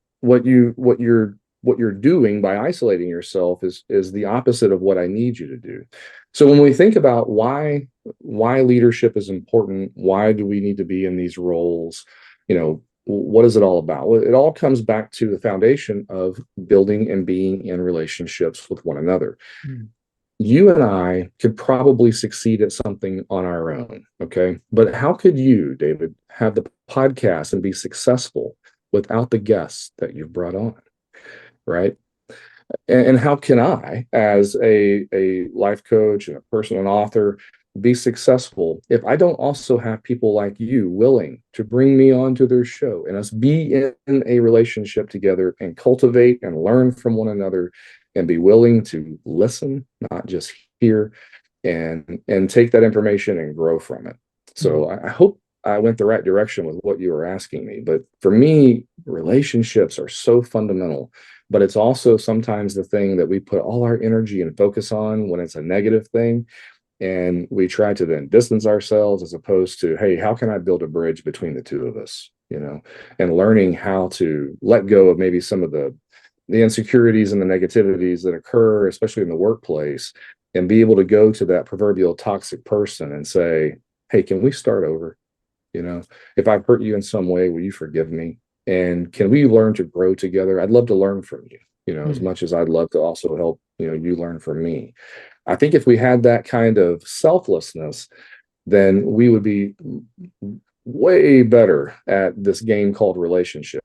you're doing by isolating yourself is the opposite of what I need you to do. So when we think about why leadership is important, why do we need to be in these roles, what is it all about? Well, it all comes back to the foundation of building and being in relationships with one another. You and I could probably succeed at something on our own, okay? But how could you, David, have the podcast and be successful without the guests that you've brought on, right? And how can I, as a life coach and a person, an author, be successful if I don't also have people like you willing to bring me onto their show and us be in a relationship together and cultivate and learn from one another and be willing to listen, not just hear, and take that information and grow from it. So I hope I went the right direction with what you were asking me. But for me, relationships are so fundamental, but it's also sometimes the thing that we put all our energy and focus on when it's a negative thing. And we try to then distance ourselves as opposed to, hey, how can I build a bridge between the two of us, and learning how to let go of maybe some of the insecurities and the negativities that occur, especially in the workplace, and be able to go to that proverbial toxic person and say, hey, can we start over? If I've hurt you in some way, will you forgive me? And can we learn to grow together? I'd love to learn from you, as much as I'd love to also help, you learn from me. I think if we had that kind of selflessness, then we would be way better at this game called relationship.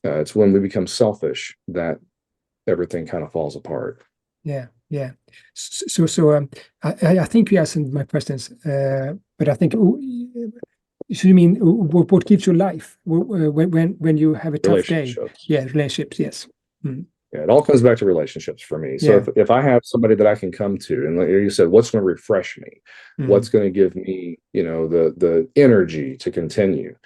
It's when we become selfish that everything kind of falls apart. Yeah. I think you answered my questions, but I think. So you mean what gives you life when you have a tough day? Yeah, relationships. Yes. Yeah, it all comes back to relationships for me. So if I have somebody that I can come to, and like you said, what's going to refresh me? What's going to give me, the energy to continue?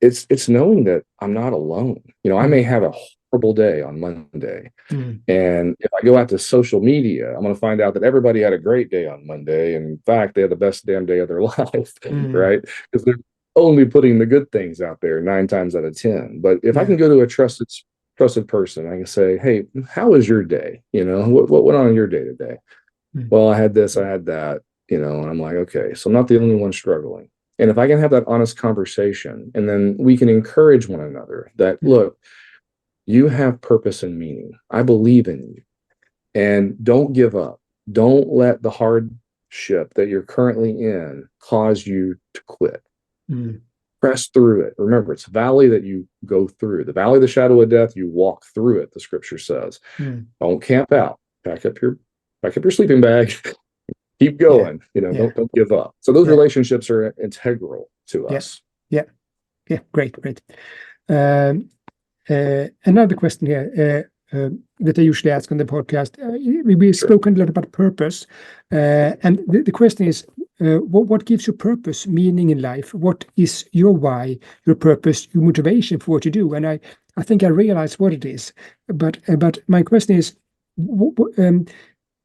It's knowing that I'm not alone. I may have a horrible day on Monday, and if I go out to social media, I'm going to find out that everybody had a great day on Monday, and in fact, they had the best damn day of their life, right? Because they're only putting the good things out there 9 times out of 10. But if I can go to a trusted person, I can say, hey, how was your day? What went on in your day today? Well, I had this, I had that, and I'm like, okay, so I'm not the only one struggling. And if I can have that honest conversation, and then we can encourage one another that, look, you have purpose and meaning. I believe in you. And don't give up. Don't let the hardship that you're currently in cause you to quit. press through it. Remember, it's a valley that you go through. The valley of the shadow of death, you walk through it, the scripture says. Don't camp out. Pack up your sleeping bag. Keep going. Don't give up. So those relationships are integral to us. Great. Another question here that I usually ask on the podcast. We've spoken a lot about purpose, and the question is, what gives you purpose, meaning in life? What is your why, your purpose, your motivation for what you do? And I think I realize what it is, but my question is,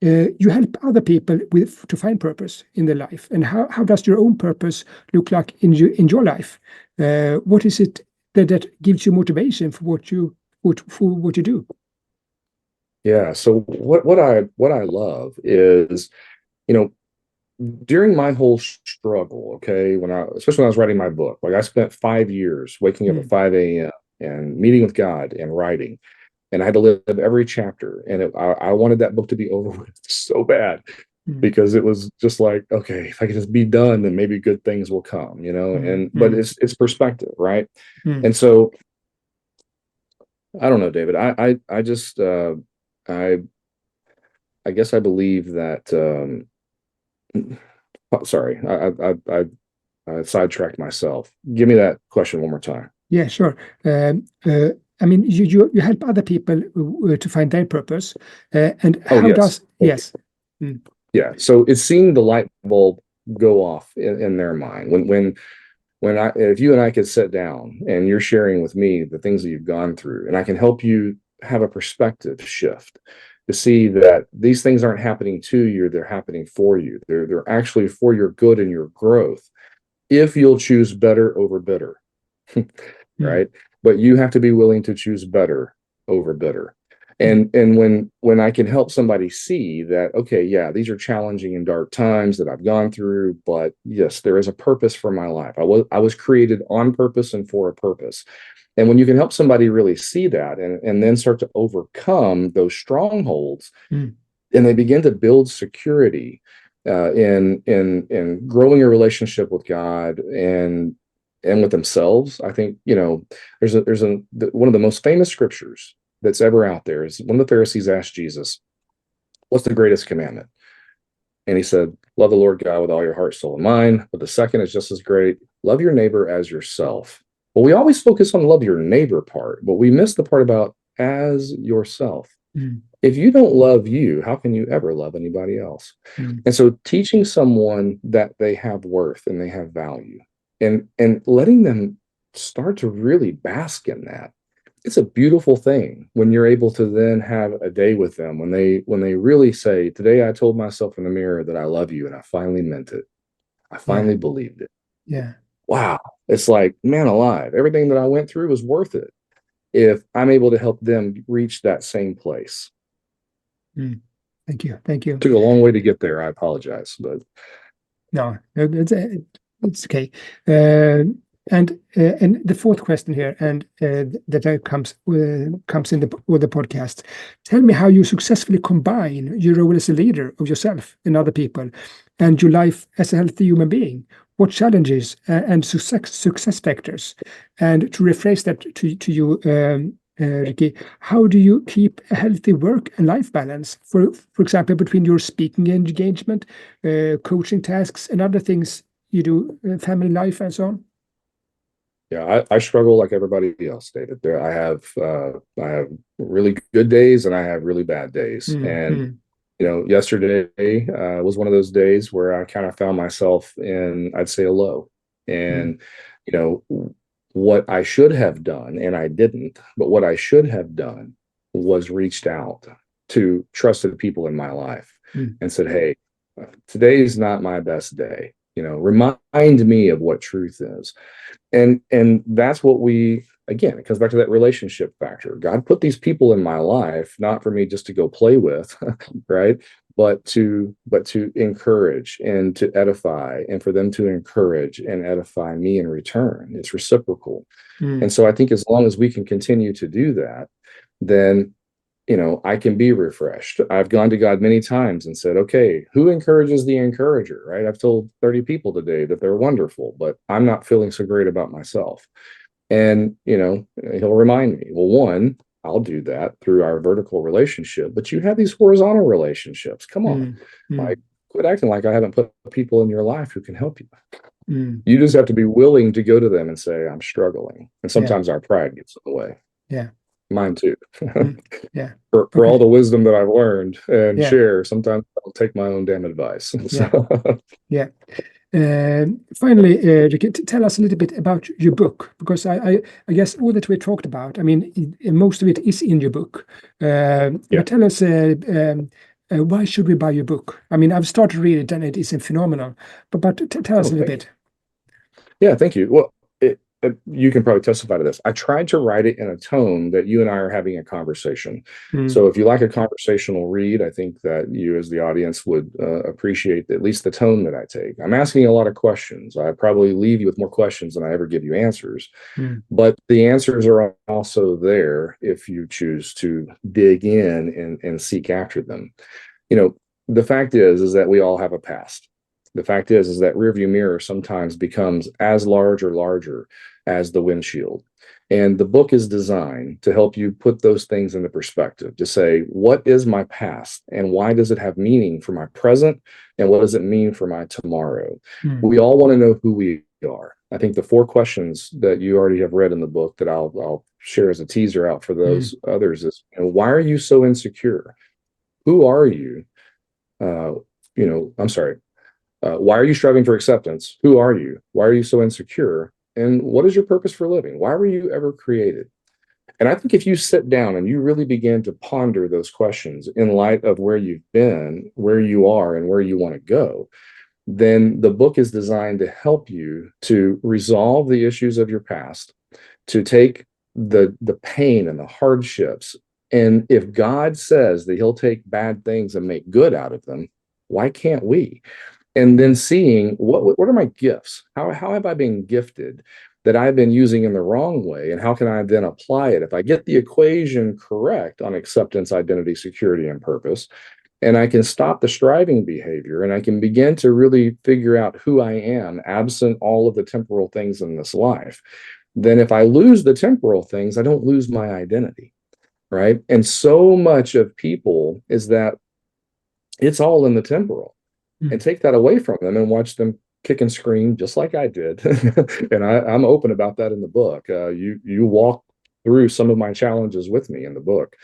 you help other people to find purpose in their life, and how does your own purpose look like in your life? What is it that gives you motivation for what you do? Yeah. So what I love is, during my whole struggle, okay, especially when I was writing my book, like I spent 5 years waking up at 5 a.m. and meeting with God and writing, and I had to live every chapter, and I wanted that book to be over with so bad, because it was just like, okay, if I could just be done, then maybe good things will come, but it's perspective, right? And so I don't know, David, I just I guess I believe that sorry, I sidetracked myself. Give me that question one more time. Yeah, sure. I mean, you help other people to find their purpose, and how does yes? Yeah, so it's seeing the light bulb go off in their mind if you and I could sit down and you're sharing with me the things that you've gone through, and I can help you have a perspective shift to see that these things aren't happening to you, they're happening for you. They're actually for your good and your growth, if you'll choose better over bitter. Right? But you have to be willing to choose better over bitter. And when I can help somebody see that, okay, yeah, these are challenging and dark times that I've gone through, but yes, there is a purpose for my life. I was created on purpose and for a purpose. And when you can help somebody really see that and then start to overcome those strongholds, and they begin to build security in growing a relationship with God and with themselves, I think, there's one of the most famous scriptures that's ever out there is one of the Pharisees asked Jesus, "What's the greatest commandment?" And he said, "Love the Lord God with all your heart, soul, and mind." But the second is just as great: love your neighbor as yourself. Well, we always focus on love your neighbor part, but we miss the part about as yourself. If you don't love you, how can you ever love anybody else? And so teaching someone that they have worth and they have value, and letting them start to really bask in that, it's a beautiful thing when you're able to then have a day with them when they really say, "Today I told myself in the mirror that I love you, and I finally meant it. I finally believed it." Yeah. Wow. It's like, man alive, everything that I went through was worth it if I'm able to help them reach that same place. Thank you. Took a long way to get there. I apologize, but no, it's okay. And the fourth question here, and that comes in the podcast. Tell me how you successfully combine your role as a leader of yourself and other people, and your life as a healthy human being. What challenges and success factors? And to rephrase that to you, Ricky, how do you keep a healthy work and life balance? For example, between your speaking engagement, coaching tasks, and other things you do, family life, and so on. Yeah, I struggle like everybody else, David. I have really good days and I have really bad days. And yesterday was one of those days where I kind of found myself in, I'd say, a low. And what I should have done, and I didn't, but what I should have done was reached out to trusted people in my life and said, "Hey, today's not my best day. Remind me of what truth is." And that's what again, it comes back to that relationship factor. God put these people in my life, not for me just to go play with, right? But to encourage and to edify, and for them to encourage and edify me in return. It's reciprocal. And so I think as long as we can continue to do that, then I can be refreshed. I've gone to God many times and said, okay, who encourages the encourager, right? I've told 30 people today that they're wonderful, but I'm not feeling so great about myself. And, he'll remind me, well, one, I'll do that through our vertical relationship, but you have these horizontal relationships. Come on, like, quit acting like I haven't put people in your life who can help you. You just have to be willing to go to them and say, I'm struggling. And sometimes our pride gets in the way. Yeah. Mine too. Yeah. For all the wisdom that I've learned and Yeah. share, sometimes I'll take my own damn advice. Yeah. Finally, Ricky, tell us a little bit about your book, because I guess all that we talked about, I mean, most of it is in your book. But tell us, why should we buy your book? I mean, I've started reading it and it is phenomenal, but tell us a little bit. Yeah, thank you. Well, you can probably testify to this. I tried to write it in a tone that you and I are having a conversation. So if you like a conversational read, I think that you as the audience would appreciate at least the tone that I take. I'm asking a lot of questions. I probably leave you with more questions than I ever give you answers. But the answers are also there if you choose to dig in and seek after them. The fact is that we all have a past. The fact is that rearview mirror sometimes becomes as large or larger as the windshield. And the book is designed to help you put those things into perspective, to say, what is my past and why does it have meaning for my present? And what does it mean for my tomorrow? We all want to know who we are. I think the 4 questions that you already have read in the book that I'll share as a teaser out for those others is, why are you so insecure? Who are you? Why are you striving for acceptance? Who are you? Why are you so insecure? And what is your purpose for living? Why were you ever created? And I think if you sit down and you really begin to ponder those questions in light of where you've been, where you are, and where you want to go, then the book is designed to help you to resolve the issues of your past, to take the pain and the hardships. And if God says that he'll take bad things and make good out of them, why can't we? And then seeing what are my gifts? How have I been gifted that I've been using in the wrong way? And how can I then apply it? If I get the equation correct on acceptance, identity, security, and purpose, and I can stop the striving behavior and I can begin to really figure out who I am, absent all of the temporal things in this life, then if I lose the temporal things, I don't lose my identity, right? And so much of people is that it's all in the temporal. And take that away from them and watch them kick and scream just like I did. And I'm open about that in the book. You walk through some of my challenges with me in the book.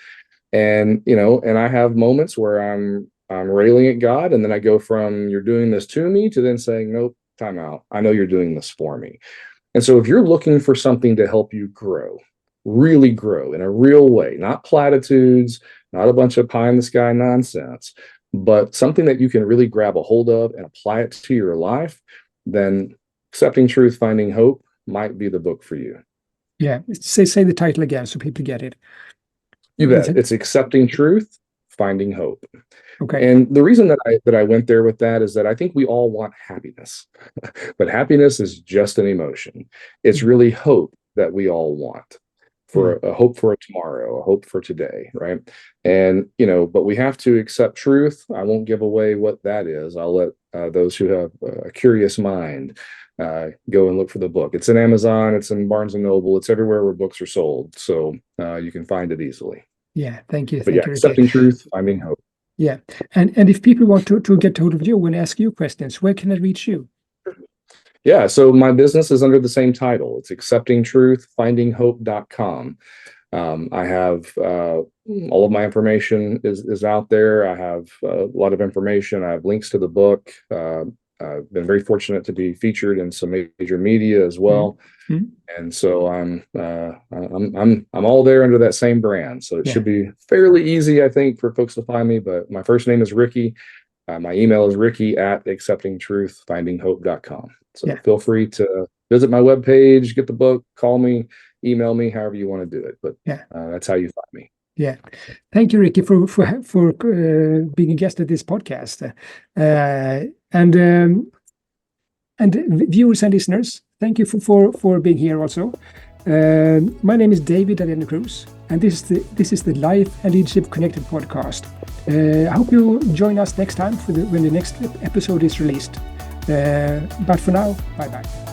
And, and I have moments where I'm railing at God, and then I go from you're doing this to me to then saying, nope, time out. I know you're doing this for me. And so if you're looking for something to help you grow, really grow in a real way, not platitudes, not a bunch of pie in the sky nonsense, but something that you can really grab a hold of and apply it to your life, then Accepting Truth, Finding Hope might be the book for you. Yeah. Say the title again so people get it. You bet. It's Accepting Truth, Finding Hope. Okay. And the reason that I went there with that is that I think we all want happiness, but happiness is just an emotion. It's really hope that we all want. For a hope for a tomorrow, a hope for today, right? And, but we have to accept truth. I won't give away what that is. I'll let those who have a curious mind go and look for the book. It's in Amazon, it's in Barnes & Noble, it's everywhere where books are sold. So you can find it easily. Yeah, thank you. But yeah, Accepting Truth, Finding Hope. Yeah. And if people want to get hold of you and ask you questions, where can I reach you? Yeah, so my business is under the same title. It's acceptingtruthfindinghope.com. I have all of my information is out there. I have a lot of information. I have links to the book. I've been very fortunate to be featured in some major media as well. And so I'm all there under that same brand. So it should be fairly easy, I think, for folks to find me. But my first name is Ricky. My email is ricky@acceptingtruthfindinghope.com. So feel free to visit my webpage, get the book, call me, email me, however you want to do it. But that's how you find me. Yeah. Thank you, Ricky, for being a guest at this podcast. And viewers and listeners, thank you for being here also. My name is Dahlén Cruz, And this is the Life and Leadership Connected podcast. I hope you'll join us next time when the next episode is released. But for now, bye-bye.